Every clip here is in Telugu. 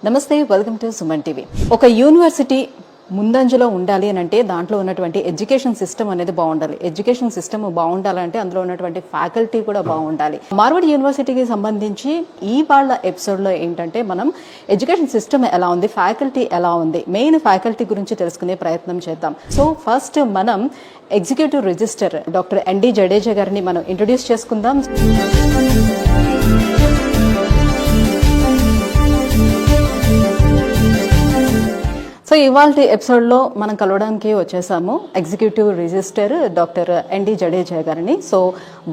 నమస్తే, వెల్కమ్ టు సుమన్ టీవీ. ఒక యూనివర్సిటీ ముందంజలో ఉండాలి అని అంటే దాంట్లో ఉన్నటువంటి ఎడ్యుకేషన్ సిస్టమ్ అనేది బాగుండాలి. ఎడ్యుకేషన్ సిస్టమ్ బాగుండాలంటే అందులో ఉన్నటువంటి ఫ్యాకల్టీ కూడా బాగుండాలి. మార్వాడి యూనివర్సిటీకి సంబంధించి ఈ వాళ్ళ ఎపిసోడ్లో ఏంటంటే మనం ఎడ్యుకేషన్ సిస్టమ్ ఎలా ఉంది, ఫ్యాకల్టీ ఎలా ఉంది, మెయిన్ ఫ్యాకల్టీ గురించి తెలుసుకునే ప్రయత్నం చేద్దాం. సో ఫస్ట్ మనం executive register doctor N D Jadeja గారిని మనం ఇంట్రొడ్యూస్ చేసుకుందాం. సో ఇవాళ ఎపిసోడ్లో మనం కలవడానికి వచ్చేసాము executive register doctor N D Jadeja గారిని. సో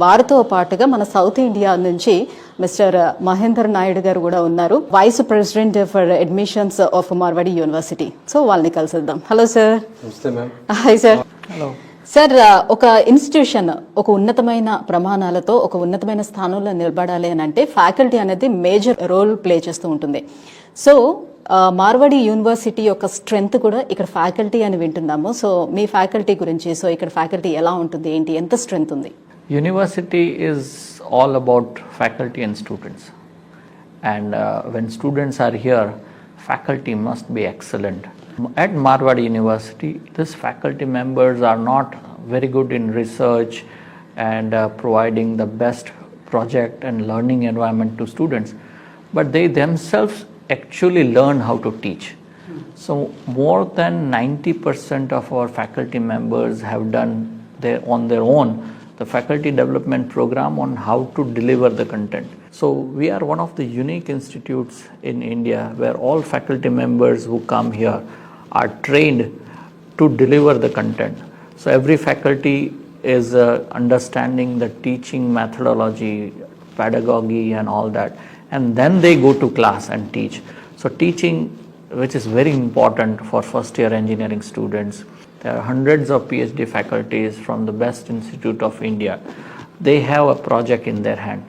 వారితో పాటుగా మన సౌత్ ఇండియా నుంచి మిస్టర్ మహేందర్ నాయుడు గారు కూడా ఉన్నారు, vice president for admissions of Marwadi university. So వాళ్ళని కలిసిద్దాం. Hello sir. Hi sir. Hello sir. ఒక ఇన్స్టిట్యూషన్ ఒక ఉన్నతమైన ప్రమాణాలతో ఒక ఉన్నతమైన స్థానంలో నిలబడాలి అని అంటే ఫ్యాకల్టీ అనేది మేజర్ రోల్ ప్లే చేస్తూ ఉంటుంది. సో మార్వాడి యూనివర్సిటీ యొక్క స్ట్రెంగ్త్ కూడా ఇక్కడ ఫ్యాకల్టీ అని వింటున్నాము. సో మీ ఫ్యాకల్టీ గురించి, సో ఇక్కడ ఫ్యాకల్టీ ఎలా ఉంటుంది, ఏంటి, ఎంత స్ట్రెంగ్త్ ఉంది? University is all about faculty and students, and when students are here, faculty must be excellent. At Marwadi University, these faculty members are not very good in research and providing the best project and learning environment to students, but they themselves actually learn how to teach. So more than 90% of our faculty members have done on their own the faculty development program on how to deliver the content. So we are one of the unique institutes in India where all faculty members who come here are trained to deliver the content. So every faculty is understanding the teaching methodology, pedagogy and all that, and then they go to class and teach. So teaching, which is very important for first year engineering students, there are hundreds of PhD faculties from the best institute of India. They have a project in their hand.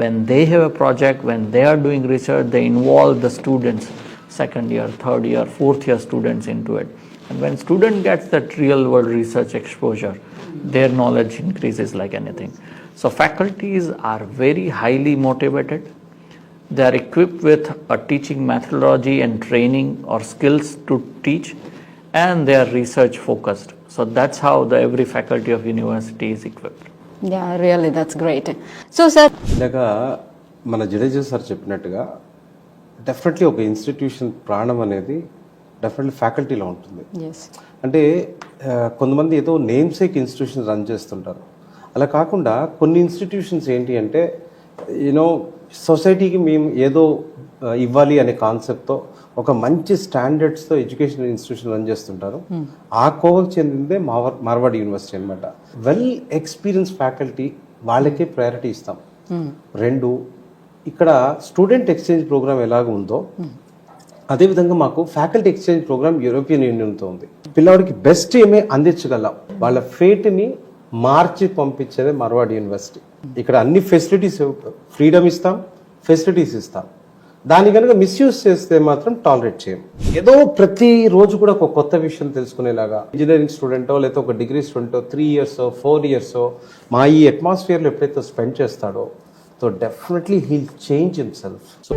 When they have a project, when they are doing research, they involve the students, second year, third year, fourth year students into it. And when student gets that real world research exposure, their knowledge increases like anything. So faculties are very highly motivated. They are equipped with a teaching methodology and training or skills to teach, and they are research focused. So that's how every faculty of university is equipped. Yeah, really, that's great. So sir, ఇందాక మన జడేజా సార్ చెప్పినట్టుగా డెఫినెట్లీ ఒక ఇన్స్టిట్యూషన్ ప్రాణం అనేది డెఫినెట్లీ ఫ్యాకల్టీలో ఉంటుంది. yes, అంటే కొంతమంది ఏదో నేమ్ సేక్ ఇన్స్టిట్యూషన్ రన్ చేస్తుంటారు. అలా కాకుండా కొన్ని ఇన్స్టిట్యూషన్స్ ఏంటి అంటే యూనో సొసైటీకి మేము ఏదో ఇవ్వాలి అనే కాన్సెప్ట్తో ఒక మంచి స్టాండర్డ్స్తో ఎడ్యుకేషన్ ఇన్స్టిట్యూషన్ రన్ చేస్తుంటారు. ఆ కోవకు చెందిందే మార్వాడి యూనివర్సిటీ అనమాట. వెల్ ఎక్స్పీరియన్స్ ఫ్యాకల్టీ వాళ్ళకే ప్రయారిటీ ఇస్తాం. రెండు, ఇక్కడ స్టూడెంట్ ఎక్స్చేంజ్ ప్రోగ్రామ్ ఎలాగ ఉందో అదేవిధంగా మాకు ఫ్యాకల్టీ ఎక్స్చేంజ్ ప్రోగ్రామ్ యూరోపియన్ యూనియన్తో ఉంది. పిల్లవాడికి బెస్ట్ ఏమే అందించగలం, వాళ్ళ ఫేట్ని మార్చి పంపించేదే మార్వాడి యూనివర్సిటీ. ఇక్కడ అన్ని ఫెసిలిటీస్, ఫ్రీడమ్ ఇస్తాం, ఫెసిలిటీస్ ఇస్తాం. దాన్ని కనుక మిస్యూజ్ చేస్తే మాత్రం టాలరేట్ చేయం. ఏదో ప్రతి రోజు కూడా ఒక కొత్త విషయం తెలుసుకునేలాగా ఇంజనీరింగ్ స్టూడెంటో లేకపోతే ఒక డిగ్రీ స్టూడెంటో 3 years 4 years మా ఈ అట్మాస్ఫియర్లో ఎప్పుడైతే స్పెండ్ చేస్తాడో so definitely he'll change himself. So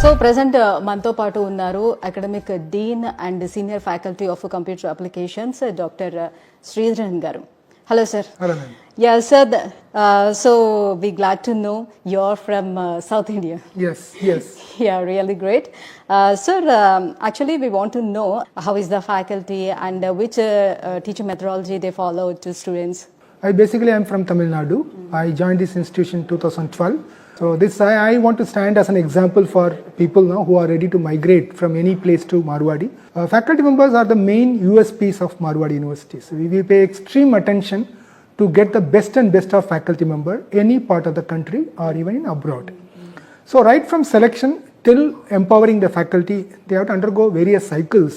so present మనతో పాటు ఉన్నారు academic dean and senior faculty of computer applications doctor Sridharan గారు. Hello sir. Hello, ma'am. Yeah, sir. So we glad to know you're from South India. Yes, yes. Yeah, really great. Sir, actually we want to know how is the faculty and which teaching methodology they follow to students. I am from Tamil Nadu. I joined this institution in 2012. So I want to stand as an example for people now who are ready to migrate from any place to Marwadi. Faculty members are the main USPs of Marwadi University. So we pay extreme attention to get the best and best of faculty member any part of the country or even in abroad. So right from selection till empowering the faculty, they have to undergo various cycles,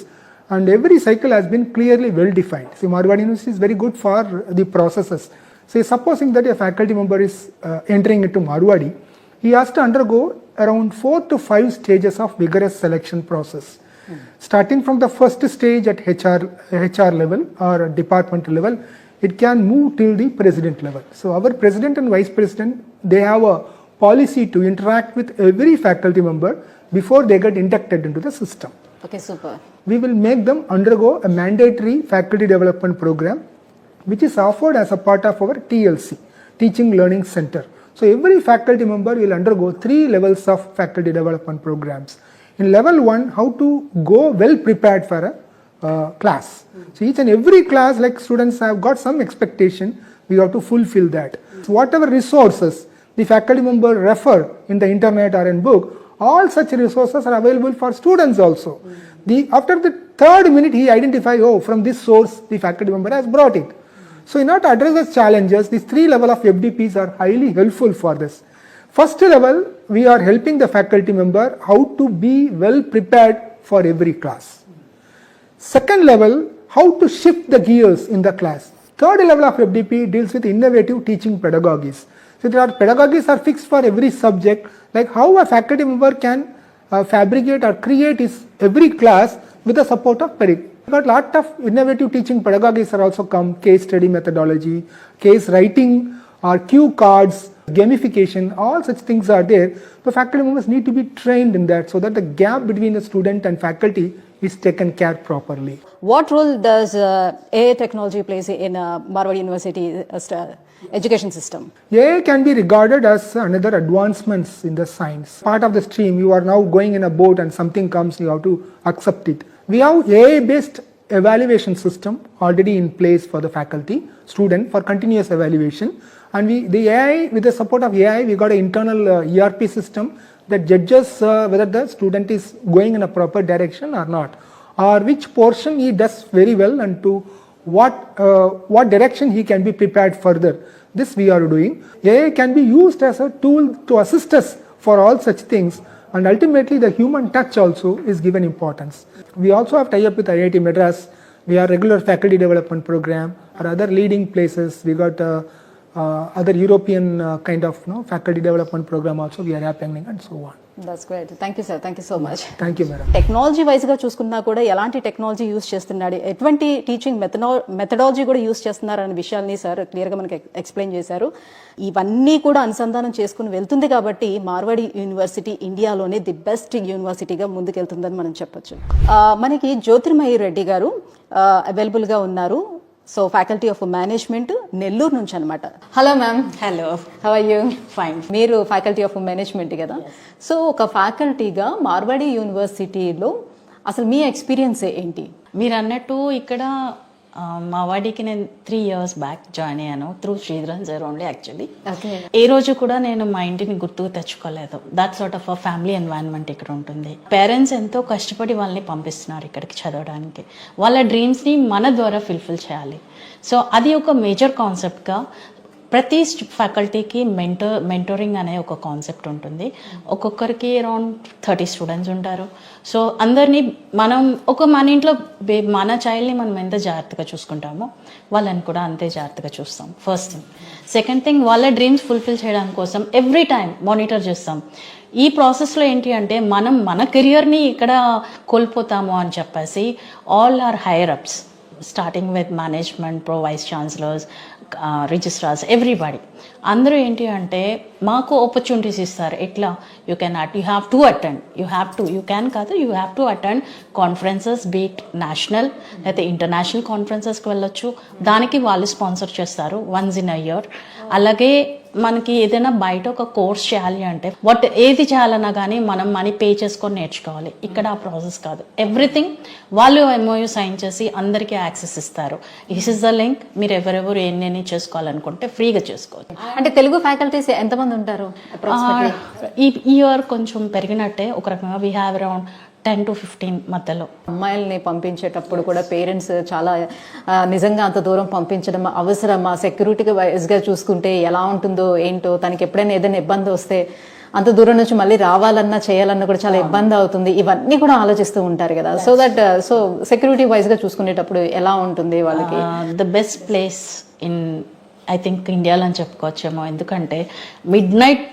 and every cycle has been clearly well defined. So Marwadi University is very good for the processes. So supposing that a faculty member is entering into Marwadi, he has to undergo around 4 to 5 stages of vigorous selection process. Starting from the first stage at HR level or department level, it can move till the president level. So our president and vice president, they have a policy to interact with every faculty member before they get inducted into the system. Okay super. We will make them undergo a mandatory faculty development program which is offered as a part of our TLC, Teaching Learning Center. So every faculty member will undergo 3 levels of faculty development programs. In level 1, how to go well prepared for a class. So each and every class, like students have got some expectation, we have to fulfill that. So whatever resources the faculty member refer in the internet or in book, all such resources are available for students also. After the 3rd minute he identify, oh, from this source the faculty member has brought it. So in order to address the challenges, these 3 level of FDPs are highly helpful for this. First level, we are helping the faculty member how to be well prepared for every class. Second level, how to shift the gears in the class. Third level of FDP deals with innovative teaching pedagogies. So there are pedagogies are fixed for every subject, like how a faculty member can fabricate or create his every class with the support of pedagogy. But lot of innovative teaching pedagogies are also come, case study methodology, case writing or cue cards, gamification, all such things are there. The faculty members need to be trained in that so that the gap between the student and faculty is taken care properly. What role does AI technology plays in Marwadi University education system? AI can be regarded as another advancements in the science. Part of the stream, you are now going in a boat and something comes, you have to accept it. We have AI-based evaluation system already in place for the faculty, student for continuous evaluation. And the AI, with the support of AI, we got an internal ERP system that judges whether the student is going in a proper direction or not, or which portion he does very well and to what direction he can be prepared further. This we are doing. AI can be used as a tool to assist us for all such things, and ultimately the human touch also is given importance. We also have tie up with IIT Madras. We have regular faculty development program or other leading places. We got other European kind of faculty development program also we are happening and so on. That's great. Thank you, sir. Thank you so much. Thank you, madam. Technology వైజ్గా చూసుకున్నా కూడా ఎలాంటి టెక్నాలజీ యూస్ చేస్తున్నాడు, ఎటువంటి టీచింగ్ మెథడాలజీ కూడా యూస్ చేస్తున్నారు అనే విషయాల్ని సార్ క్లియర్గా మనకి ఎక్స్ప్లెయిన్ చేశారు. ఇవన్నీ కూడా అనుసంధానం చేసుకుని వెళ్తుంది కాబట్టి మార్వాడి యూనివర్సిటీ ఇండియాలోనే ది బెస్ట్ యూనివర్సిటీగా ముందుకెళ్తుందని మనం చెప్పొచ్చు. మనకి జ్యోతిర్మయి రెడ్డి గారు అవైలబుల్గా ఉన్నారు. So faculty of management Nellore నుంచి అనమాట. Hello ma'am. Hello, how are you? Fine. మీరు ఫ్యాకల్టీ ఆఫ్ మేనేజ్మెంట్ కదా. సో ఒక ఫ్యాకల్టీగా మార్వాడి యూనివర్సిటీలో అసలు మీ ఎక్స్పీరియన్స్ ఏంటి? మీరు అన్నట్టు ఇక్కడ మా వాడికి నేను 3 years బ్యాక్ జాయిన్ అయ్యాను through Sridharan sir only. Actually ఏ రోజు కూడా నేను మా ఇంటిని గుర్తుకు తెచ్చుకోలేదు. That sort of a family environment ఇక్కడ ఉంటుంది. పేరెంట్స్ ఎంతో కష్టపడి వాళ్ళని పంపిస్తున్నారు ఇక్కడికి చదవడానికి. వాళ్ళ డ్రీమ్స్ని మన ద్వారా ఫుల్ఫిల్ చేయాలి. సో అది ఒక మేజర్ కాన్సెప్ట్గా ప్రతి ఫ్యాకల్టీకి మెంటోరింగ్ అనే ఒక కాన్సెప్ట్ ఉంటుంది. ఒక్కొక్కరికి అరౌండ్ 30 స్టూడెంట్స్ ఉంటారు. సో అందరినీ మనం మన ఇంట్లో మన చైల్డ్ని మనం ఎంత జాగ్రత్తగా చూసుకుంటామో వాళ్ళని కూడా అంతే జాగ్రత్తగా చూస్తాం. First thing. సెకండ్ థింగ్, వాళ్ళ డ్రీమ్స్ ఫుల్ఫిల్ చేయడం కోసం ఎవ్రీ టైం మానిటర్ చేస్తాం. ఈ ప్రాసెస్లో ఏంటి అంటే మనం మన కెరియర్ని ఇక్కడ కోల్పోతాము అని చెప్పేసి all our higher ups starting with management, pro vice chancellors, registrars, everybody అందరూ ఏంటి అంటే మాకు ఆపర్చునిటీస్ ఇస్తారు. ఎట్లా you have to attend, you have to attend conferences, be it national అయితే ఇంటర్నేషనల్ కాన్ఫరెన్సెస్కి వెళ్ళొచ్చు. దానికి వాళ్ళు స్పాన్సర్ చేస్తారు వన్స్ ఇన్ అ ఇయర్. అలాగే మనకి ఏదైనా బయట ఒక కోర్స్ చేయాలి అంటే ఏది చేయాలన్నా కానీ మనం మనీ పే చేసుకొని నేర్చుకోవాలి. ఇక్కడ ఆ ప్రాసెస్ కాదు. ఎవ్రీథింగ్ వాళ్ళు MOU సైన్ చేసి అందరికీ యాక్సెస్ ఇస్తారు. This is the link. మీరు ఎవరెవరు ఎన్ని చేసుకోవాలనుకుంటే ఫ్రీగా చేసుకోవచ్చు. అంటే తెలుగు ఫ్యాకల్టీస్ ఎంతమంది ఉంటారు? ఈ ఇయర్ కొంచెం పెరిగినట్టే ఒక రకంగా. వీ హ్యావ్ అరౌండ్ 10 to 15 మధ్యలో. అమ్మాయిల్ని పంపించేటప్పుడు కూడా పేరెంట్స్ చాలా నిజంగా అంత దూరం పంపించడం అవసరమా? సెక్యూరిటీగా వైజ్గా చూసుకుంటే ఎలా ఉంటుందో ఏంటో, తనకి ఎప్పుడైనా ఏదైనా ఇబ్బంది వస్తే అంత దూరం నుంచి మళ్ళీ రావాలన్నా చేయాలన్నా కూడా చాలా ఇబ్బంది అవుతుంది. ఇవన్నీ కూడా ఆలోచిస్తూ ఉంటారు కదా. సో సెక్యూరిటీ వైజ్గా చూసుకునేటప్పుడు ఎలా ఉంటుంది వాళ్ళకి? The best place in I think ఇండియాలో అని చెప్పుకోవచ్చేమో. ఎందుకంటే మిడ్ నైట్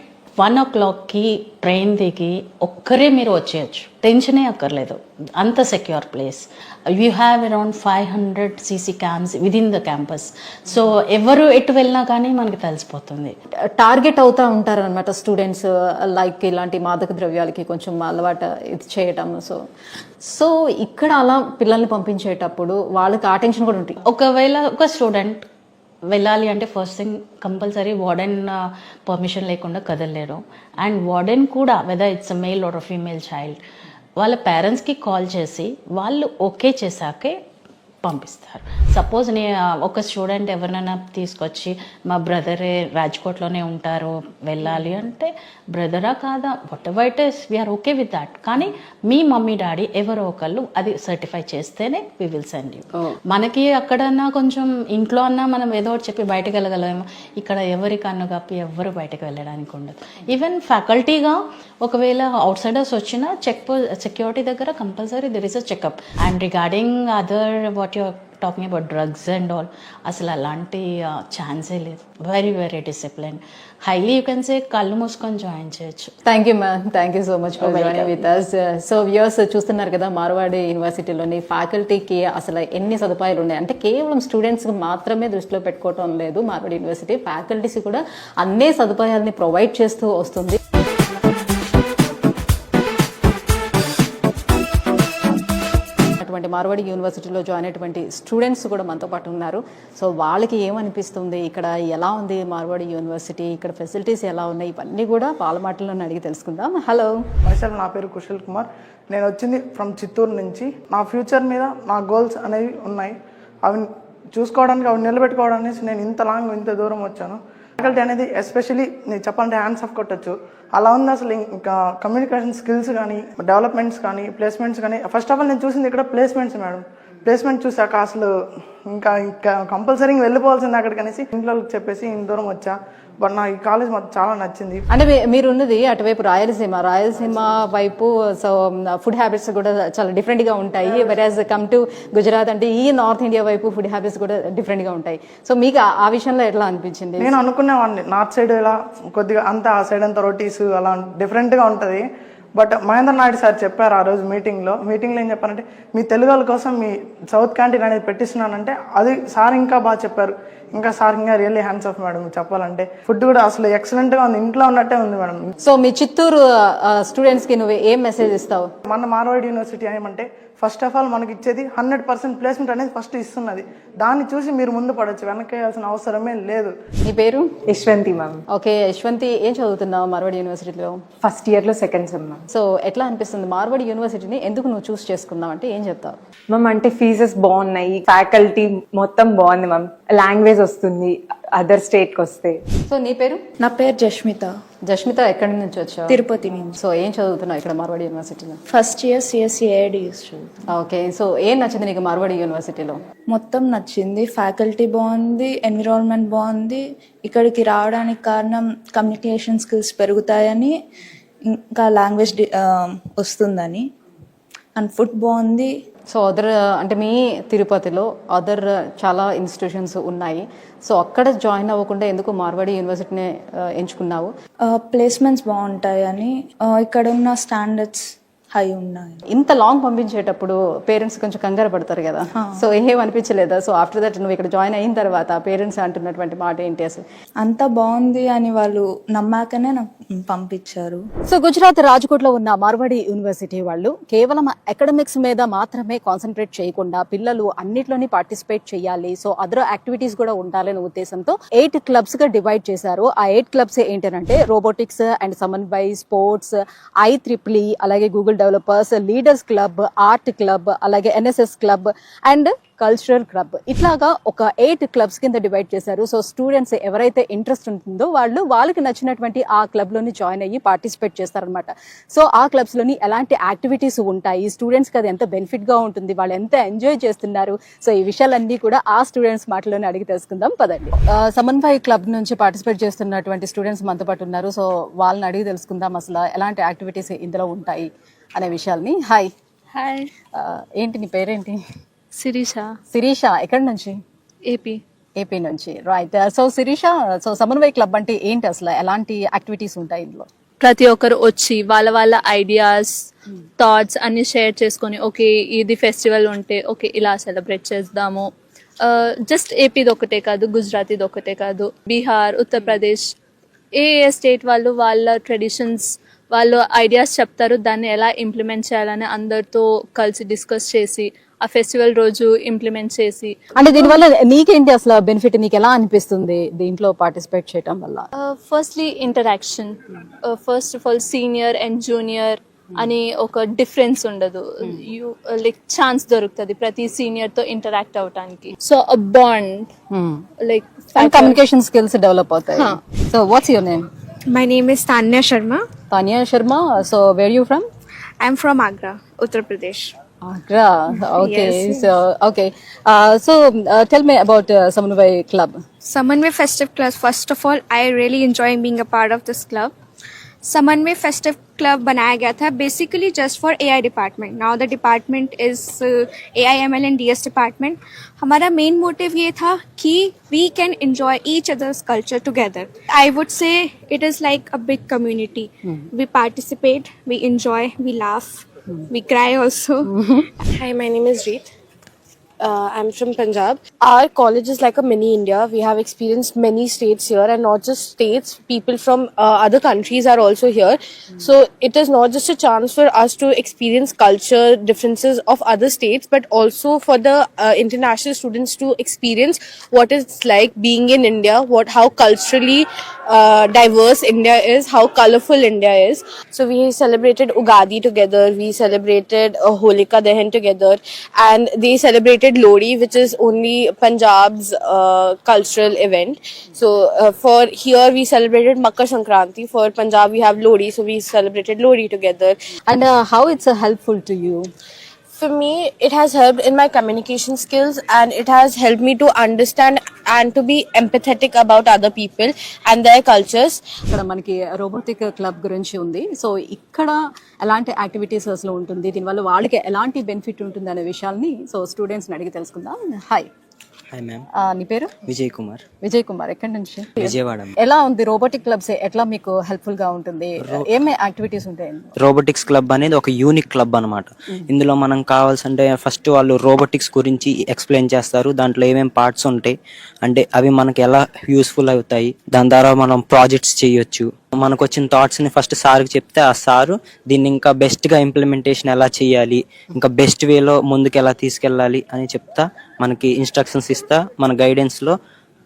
1 o'clockకి ట్రైన్ దిగి ఒక్కరే మీరు వచ్చేయచ్చు, టెన్షనే అక్కర్లేదు, అంత secure place. You have around 500 CC cams within the campus. So ఎవరు ఎటు వెళ్ళినా కానీ మనకి తెలిసిపోతుంది. టార్గెట్ అవుతా ఉంటారు అనమాట స్టూడెంట్స్, లైక్ ఇలాంటి మాదక ద్రవ్యాలకి కొంచెం అలవాటు ఇది చేయటం. సో ఇక్కడ అలా పిల్లల్ని పంపించేటప్పుడు వాళ్ళకి ఆ టెన్షన్ కూడా ఉంటుంది. ఒకవేళ ఒక స్టూడెంట్ వెళ్ళాలి అంటే first thing compulsory warden permission లేకుండా కదలలేరు. అండ్ వార్డెన్ కూడా whether it's a male or female child వాళ్ళ పేరెంట్స్కి కాల్ చేసి వాళ్ళు ఓకే చేశాకే పంపిస్తారు. సపోజ్ ఒక స్టూడెంట్ ఎవరినైనా తీసుకొచ్చి మా బ్రదరే రాజ్కోట్లోనే ఉంటారు వెళ్ళాలి అంటే, బ్రదరా కాదా whatever it is we are okay with that. కానీ మీ మమ్మీ డాడీ ఎవరో ఒకళ్ళు అది సర్టిఫై చేస్తేనే వి విల్ సెండ్ యూ. మనకి అక్కడన్నా కొంచెం ఇంట్లో అన్నా మనం ఏదో ఒకటి చెప్పి బయటకు వెళ్ళగలమేమో, ఇక్కడ ఎవరి కన్ను కప్పి ఎవరు బయటకు వెళ్ళడానికి ఉండదు. ఈవెన్ ఫ్యాకల్టీగా ఒకవేళ అవుట్ సైడర్స్ వచ్చినా సెక్యూరిటీ దగ్గర compulsory there is a checkup. And regarding other what you're talking about drugs and all, అసలు అలాంటి ఛాన్సే లేదు. Very very discipline, highly you can say కళ్ళు మూసుకొని జాయిన్ చేయొచ్చు. Thank you ma'am, thank you so much for joining with us. So viewers చూస్తున్నారు కదా, మార్వాడి యూనివర్సిటీలోని ఫ్యాకల్టీకి అసలు ఎన్ని సదుపాయాలు ఉన్నాయి అంటే కేవలం స్టూడెంట్స్కి మాత్రమే దృష్టిలో పెట్టుకోవటం లేదు. మార్వాడి యూనివర్సిటీ ఫ్యాకల్టీస్ కూడా అన్ని సదుపాయాలని ప్రొవైడ్ చేస్తూ వస్తుంది. మార్వాడి యూనివర్సిటీలో జాయిన్ అయినటువంటి స్టూడెంట్స్ కూడా మనతో పాటు ఉన్నారు. సో వాళ్ళకి ఏమనిపిస్తుంది, ఇక్కడ ఎలా ఉంది మార్వాడి యూనివర్సిటీ, ఇక్కడ ఫెసిలిటీస్ ఎలా ఉన్నాయి, ఇవన్నీ కూడా వాళ్ళ మాటల్లో అడిగి తెలుసుకుందాం. హలో మైసెల్ఫ్, నా పేరు కుశల్ కుమార్. నేను వచ్చింది ఫ్రమ్ చిత్తూరు నుంచి. నా ఫ్యూచర్ మీద నా గోల్స్ అనేవి ఉన్నాయి. అవి చూసుకోవడానికి, అవి నిలబెట్టుకోవడానికి నేను ఇంత దూరం వచ్చాను. ఫ్యాకల్టీ అనేది ఎస్పెషలీ నేను చెప్పాలంటే హ్యాండ్స్ ఆఫ్ కొట్టచ్చు అలా ఉంది. అసలు ఇంకా కమ్యూనికేషన్ స్కిల్స్ కానీ, డెవలప్మెంట్స్ కానీ, ప్లేస్మెంట్స్ కానీ, ఫస్ట్ ఆఫ్ ఆల్ నేను చూసింది ఇక్కడ ప్లేస్మెంట్స్ మేడం. ప్లేస్మెంట్ చూసాక అసలు ఇంకా కంపల్సరీ వెళ్ళిపోవాల్సింది అక్కడికి అనేసి ఇంట్లో చెప్పేసి ఇంత దూరం వచ్చా. బట్ నాకు ఈ కాలేజ్ మాకు చాలా నచ్చింది. అంటే మీరు ఉన్నది అటువైపు రాయలసీమ వైపు. సో ఫుడ్ హ్యాబిట్స్ కూడా చాలా డిఫరెంట్గా ఉంటాయి. వెరాజ్ కమ్ టు గుజరాత్ అంటే ఈ నార్త్ ఇండియా వైపు ఫుడ్ హ్యాబిట్స్ కూడా డిఫరెంట్గా ఉంటాయి. సో మీకు ఆ విషయంలో ఎట్లా అనిపించింది? నేను అనుకునేవాడిని నార్త్ సైడ్ ఇలా కొద్దిగా అంతా ఆ సైడ్ అంతా రొటీస్ అలా డిఫరెంట్గా ఉంటుంది. బట్ మహేంద్ర నాయుడు సార్ చెప్పారు ఆ రోజు మీటింగ్లో ఏం చెప్పారంటే, మీ తెలుగు వాళ్ళ కోసం మీ సౌత్ క్యాంటీన్ అనేది పెట్టిస్తున్నానంటే అది సార్ ఇంకా బాగా చెప్పారు. ఇంకా సార్ ఇంకా రియల్లీ హ్యాండ్స్ ఆఫ్ మేడం. చెప్పాలంటే ఫుడ్ కూడా అసలు ఎక్సలెంట్గా ఉంది, ఇంట్లో ఉన్నట్టే ఉంది మేడం. సో మీ చిత్తూరు స్టూడెంట్స్కి నువ్వు ఏం మెసేజ్ ఇస్తావు? మన మార్వాడి యూనివర్సిటీ ఏమంటే ఫస్ట్ ఆఫ్ ఆల్ మనకి ఇచ్చేది 100% ప్లేస్మెంట్ అనేది ఫస్ట్ ఇస్తున్నది. దాన్ని చూసి మీరు ముందు పడవచ్చు, వెనకేయాల్సిన అవసరమే లేదు. నీ పేరు? యశ్వంతి మ్యామ్. ఓకే యశ్వంతి, ఏం చదువుతున్నావు మార్వాడి యూనివర్సిటీలో? ఫస్ట్ ఇయర్లో సెకండ్ సెమ్ మ్యామ్. సో ఎట్లా అనిపిస్తుంది మార్వాడి యూనివర్సిటీని ఎందుకు నువ్వు చూస్ చేసుకున్నావు అంటే ఏం చెప్తావు? మ్యామ్ అంటే ఫీజెస్ బాగున్నాయి, ఫ్యాకల్టీ మొత్తం బాగుంది మ్యామ్, లాంగ్వేజ్ వస్తుంది అదర్ స్టేట్కి వస్తే. సో నీ పేరు? నా పేరు జష్మిత. జష్మిత, ఎక్కడి నుంచి వచ్చావు? తిరుపతి నుంచి. సో ఏం చదువుతున్నావు ఇక్కడ మార్వాడి యూనివర్సిటీలో? First year CSC AIDS. Okay, so ఏం నచ్చింది నీకు మార్వాడి యూనివర్సిటీలో? మొత్తం నచ్చింది. ఫ్యాకల్టీ బాగుంది, ఎన్విరాన్మెంట్ బాగుంది. ఇక్కడికి రావడానికి కారణం కమ్యూనికేషన్ స్కిల్స్ పెరుగుతాయని, ఇంకా లాంగ్వేజ్ వస్తుందని, అండ్ ఫుడ్ బాగుంది. సో అదర్ అంటే మీ తిరుపతిలో అదర్ చాలా ఇన్స్టిట్యూషన్స్ ఉన్నాయి. సో అక్కడ జాయిన్ అవ్వకుండా ఎందుకు మార్వాడి యూనివర్సిటీని ఎంచుకున్నావు? ప్లేస్మెంట్స్ బాగుంటాయని, ఇక్కడ ఉన్న స్టాండర్డ్స్ హై ఉన్నాయి. ఇంత లాంగ్ పంపించేటప్పుడు పేరెంట్స్ కొంచెం కంగారు పడతారు కదా, సో ఏం అనిపించలేదా? సో ఆఫ్టర్ దట్ నువ్వు ఇక్కడ జాయిన్ అయిన తర్వాత పేరెంట్స్ అంటున్నటువంటి మాట ఏంటి అసలు? అంత బాగుంది అని వాళ్ళు నమ్మాకనే నాకు పంపించారు. సో గుజరాత్ రాజ్కోట్లో ఉన్న మార్వాడి యూనివర్సిటీ వాళ్ళు కేవలం అకాడమిక్స్ మీద మాత్రమే కాన్సన్ట్రేట్ చేయకుండా పిల్లలు అన్నిట్లోని పార్టిసిపేట్ చేయాలి, సో అదర్ యాక్టివిటీస్ కూడా ఉండాలనే ఉద్దేశంతో 8 క్లబ్స్ గా డివైడ్ చేశారు. ఆ 8 క్లబ్స్ ఏంటంటే robotics and Samanvay, sports, IEEE, అలాగే Google developers, leaders club, art club, అలాగే NSS club and cultural club. ఇట్లాగా ఒక 8 క్లబ్స్ కింద డివైడ్ చేశారు. సో స్టూడెంట్స్ ఎవరైతే ఇంట్రెస్ట్ ఉంటుందో వాళ్ళకి నచ్చినటువంటి ఆ క్లబ్ లోని జాయిన్ అయ్యి పార్టిసిపేట్ చేస్తారనమాట. సో ఆ క్లబ్స్ లోని ఎలాంటి యాక్టివిటీస్ ఉంటాయి, స్టూడెంట్స్ కి అది ఎంత బెనిఫిట్ గా ఉంటుంది, వాళ్ళు ఎంత ఎంజాయ్ చేస్తున్నారు, సో ఈ విషయాలన్నీ కూడా ఆ స్టూడెంట్స్ మాటలోనే అడిగి తెలుసుకుందాం పదండి. సమన్వయ్ క్లబ్ నుంచి పార్టిసిపేట్ చేస్తున్నటువంటి స్టూడెంట్స్ మనతో పాటు ఉన్నారు. సో వాళ్ళని అడిగి తెలుసుకుందాం అసలు ఎలాంటి యాక్టివిటీస్ ఇందులో ఉంటాయి అనే విషయాల్ని. హాయ్. హాయ్. ఏంటి నీ పేరేంటి? శిరీష. శిరీష, ఎక్కడి నుంచి? ఏపీ. ఏపీ నుంచి రైట్. సో శిరీష, సో సమన్వయ క్లబ్ అంటే ఏంటి అసలు, ఎలాంటి యాక్టివిటీస్ ఉంటాయి ఇందులో? ప్రతి ఒక్కరు వచ్చి వాళ్ళ వాళ్ళ ఐడియాస్ థాట్స్ అన్ని షేర్ చేసుకొని ఓకే ఇది ఫెస్టివల్ ఉంటే ఓకే ఇలా సెలబ్రేట్ చేద్దాము. జస్ట్ ఏపీది ఒకటే కాదు, గుజరాతీది ఒకటే కాదు, బీహార్, ఉత్తరప్రదేశ్ ఏ స్టేట్ వాళ్ళు వాళ్ళ ట్రెడిషన్స్ వాళ్ళు ఐడియాస్ చెప్తారు, దాన్ని ఎలా ఇంప్లిమెంట్ చేయాలని అందరితో కలిసి డిస్కస్ చేసి ఆ ఫెస్టివల్ రోజు ఇంప్లిమెంట్ చేసి. అంటే దీనివల్ల నీకేంటి అసలు బెనిఫిట్, నీకు ఎలా అనిపిస్తుంది దీంట్లో పార్టిసిపేట్ చేయడం వల్ల? Firstly interaction, first of all senior and junior అని ఒక డిఫరెన్స్ ఉండదు. యూ లైక్ ఛాన్స్ దొరుకుతుంది ప్రతి సీనియర్ తో ఇంటరాక్ట్ అవటానికి. So a bond like communication skills develop అవుతాయి. So what's your name? My name is Tanya Sharma. Tanya Sharma. So where you from? I'm from Agra, Uttar Pradesh. Agra. Okay. Yes. So okay. Tell me about Samanvay Club. Samanvay Festive Club. First of all, I really enjoy being a part of this club. Samanvay festive club बनाया गया था basically just for AI department. Now the department is AIML and DS department. हमारा मेन मोटिव ये था कि we can enjoy each others culture together. I would say it is like a big community. We participate, we enjoy, we laugh, we cry also. Hi, my name is Reet. I'm from Punjab. Our college is like a mini India. We have experienced many states here, and not just states, people from other countries are also here. So it is not just a chance for us to experience culture differences of other states, but also for the international students to experience what it's like being in India, how culturally diverse India is, how colorful India is. So we celebrated Ugadi together, we celebrated Holika Dahan together, and they celebrated Lodi, which is only Punjab's cultural event. So for here we celebrated Makar Sankranti. For Punjab we have Lodi, so we celebrated Lodi together. And how it's helpful to you? For me, it has helped in my communication skills, and it has helped me to understand and to be empathetic about other people and their cultures. ఇక్కడ మనకి రోబోటిక్ క్లబ్ గురించి ఉంది. సో ఇక్కడ ఎలాంటి యాక్టివిటీస్ అసలు ఉంటుంది, దీనివల్ల వాళ్ళకి ఎలాంటి బెనిఫిట్ ఉంటుంది అనే విషయాల్ని సో స్టూడెంట్స్ అడిగి తెలుసుకుందాం. హాయ్. Hi ma'am. నీ పేరు? విజయ్ కుమార్. విజయ్ కుమార్, ఎక్కడి నుంచి? విజయవాడ. ఎలా ఉంది రోబోటిక్ క్లబ్స్, ఎట్లా మీకు హెల్ప్ఫుల్ గా ఉంటుంది, ఏమే యాక్టివిటీస్ ఉంటాయి? రోబోటిక్స్ క్లబ్ అనేది ఒక యూనిక్ క్లబ్ అనమాట. ఇందులో మనం కావాల్సింటే ఫస్ట్ వాళ్ళు రోబోటిక్స్ గురించి ఎక్స్ప్లెయిన్ చేస్తారు, దాంట్లో ఏమేమి పార్ట్స్ ఉంటాయి అంటే అవి మనకి ఎలా యూస్ఫుల్ అవుతాయి, దాని ద్వారా మనం ప్రాజెక్ట్స్ చేయొచ్చు. మనకు వచ్చిన థాట్స్ ని ఫస్ట్ సార్కి చెప్తే ఆ సారు దీన్ని ఇంకా బెస్ట్ గా ఇంప్లిమెంటేషన్ ఎలా చేయాలి, ఇంకా బెస్ట్ వేలో ముందుకు ఎలా తీసుకెళ్ళాలి అని చెప్తా మనకి ఇన్స్ట్రక్షన్స్ ఇస్తా మన గైడెన్స్ లో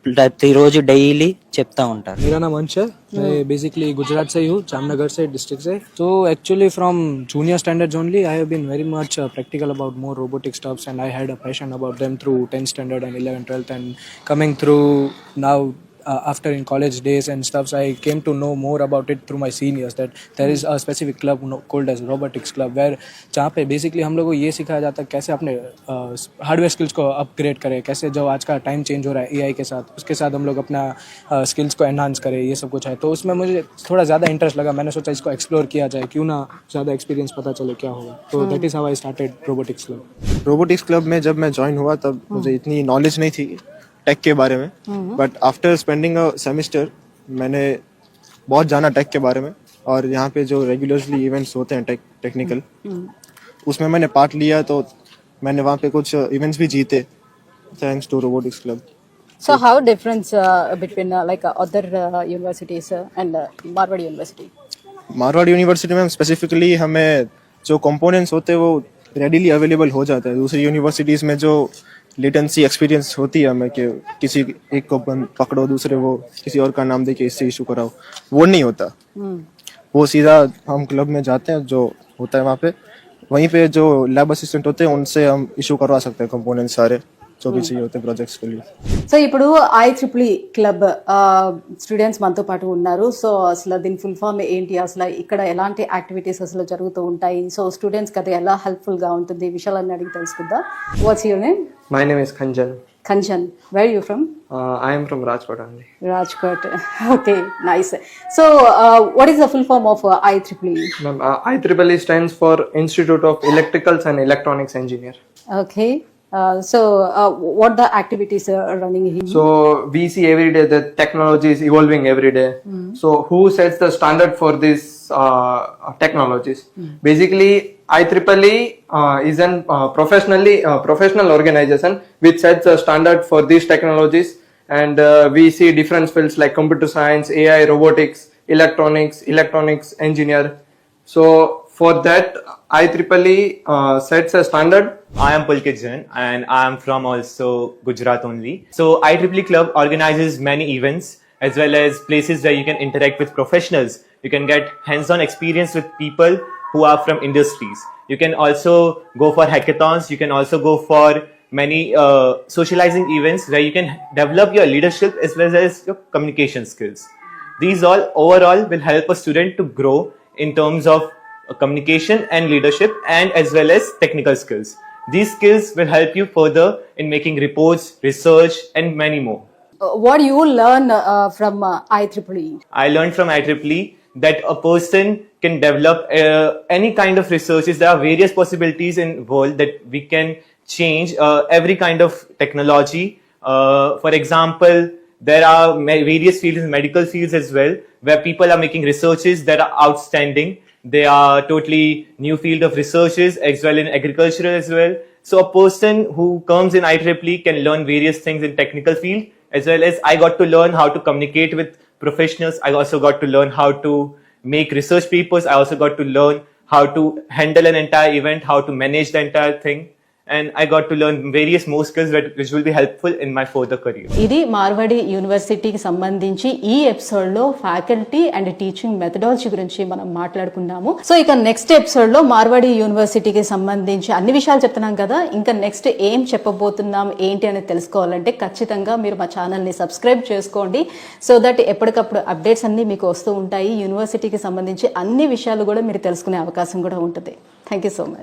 ప్రతిరోజు డైలీ చెప్తా ఉంటారు. मेरा नाम अंश है. मैं बेसिकली गुजरात से ही हूँ, जामनगर से डिस्ट्रिक्ट से. So actually from junior standards only I have been very much practical about more robotic stuffs, and I had a passion about them through 10th standard and 11th 12th, and coming through now after in college days and stuff, so I came to know more about it through my seniors that there is a specific club called as robotics club, where जहाँ पे बेसिकली हम लोग को ये सिखाया जाता है कैसे अपने हार्डवेयर स्किल्स को अपग्रेड करें, कैसे जो आज का टाइम चेंज हो रहा है AI के साथ, उसके साथ हम लोग अपना स्किल्स को एनहांस करें, ये सब कुछ है. तो उसमें मुझे थोड़ा ज़्यादा इंटरेस्ट लगा. मैंने सोचा इसको एक्सप्लोर किया जाए, क्यों ना ज़्यादा एक्सपीरियंस पता चले क्या होगा. तो that is how I started robotics club. Robotics club में जब मैं ज्वाइन हुआ तब मुझे इतनी नॉलेज नहीं थी टेक के बारे में, but after spending a semester मैंने बहुत जाना टेक के बारे में, और यहाँ पे जो रेगुलरली इवेंट्स होते हैं टेक्निकल उसमें मैंने पार्ट लिया. तो मैंने वहाँ पे कुछ इवेंट्स भी जीते thanks to robotics club. So how difference between like other universities and Marwadi University? Marwar university में स्पेसिफिकली हमें जो कंपोनेंट्स होते हैं वो रेडीली अवेलेबल हो जाता है. दूसरी यूनिवर्सिटीज़ में जो लेटेंसी एक्सपीरियंस होती है हमें कि किसी एक को पकड़ो, दूसरे वो किसी और का नाम दे के इससे इशू कराओ, वो नहीं होता. वो सीधा हम क्लब में जाते हैं, जो होता है वहाँ पे, वहीं पे जो लैब असिस्टेंट होते हैं उनसे हम इशू करवा सकते हैं कंपोनेंट्स सारे जो भी चाहिए होते हैं प्रोजेक्ट्स के लिए. సో ఇప్పుడు IEEE క్లబ్ స్టూడెంట్స్ మనతో పాటు ఉన్నారు. సో అసలు దీని ఫుల్ ఫామ్ ఏంటి, అసలు ఇక్కడ ఎలాంటి యాక్టివిటీస్ అసలు జరుగుతూ ఉంటాయి, సో స్టూడెంట్స్కి అది ఎలా హెల్ప్ఫుల్ గా ఉంటుంది, ఈ విషయాలన్నీ అడిగి తెలుసుకుందాం. Watts your name? My name is Kanjan. Kanchan. Where are you from? I am from Rajkot only. Rajkot. Okay, nice. So what is the full form of IEEE? IEEE stands for Institute of Electricals and Electronics Engineer. Okay. So what the activities are running here? So we see every day that technology is evolving every day. So who sets the standard for these technologies? Basically, IEEE is an professional organization which sets a standard for these technologies, and we see different fields like computer science, AI, robotics, electronics engineer. So for that, IEEE sets a standard. I am Pulkit Jain and I am from also Gujarat only. So IEEE Club organizes many events as well as places where you can interact with professionals. You can get hands-on experience with people who are from industries. You can also go for hackathons. You can also go for many socializing events where you can develop your leadership as well as your communication skills. These all overall will help a student to grow in terms of communication and leadership and as well as technical skills. These skills will help you further in making reports, research and many more. What you learn from IEEE? I learned from IEEE that a person can develop any kind of researches. There are various possibilities in the world that we can change every kind of technology. For example, there are various fields in medical fields as well where people are making researches that are outstanding. They are totally new field of researches as well in agriculture as well. So a person who comes in IEEE can learn various things in technical field, as well as I got to learn how to communicate with professionals. I also got to learn how to make research papers. I also got to learn how to handle an entire event, how to manage the entire thing. And I got to learn various more skills which will be helpful in my further career. ఇది మార్వాడి యూనివర్సిటీకి సంబంధించి ఈ ఎపిసోడ్ లో ఫ్యాకల్టీ అండ్ టీచింగ్ మెథడాలజీ గురించి మనం మాట్లాడుకున్నాము. సో ఇక నెక్స్ట్ ఎపిసోడ్ లో మార్వాడి యూనివర్సిటీకి సంబంధించి అన్ని విషయాలు చెప్తున్నాం కదా, ఇంకా నెక్స్ట్ ఏం చెప్పబోతున్నాం ఏంటి అనేది తెలుసుకోవాలంటే ఖచ్చితంగా మీరు మా ఛానల్ ని సబ్స్క్రైబ్ చేసుకోండి. సో దట్ ఎప్పటికప్పుడు అప్డేట్స్ అన్ని మీకు వస్తూ ఉంటాయి. యూనివర్సిటీకి సంబంధించి అన్ని విషయాలు కూడా మీరు తెలుసుకునే అవకాశం కూడా ఉంటుంది. Thank you so much.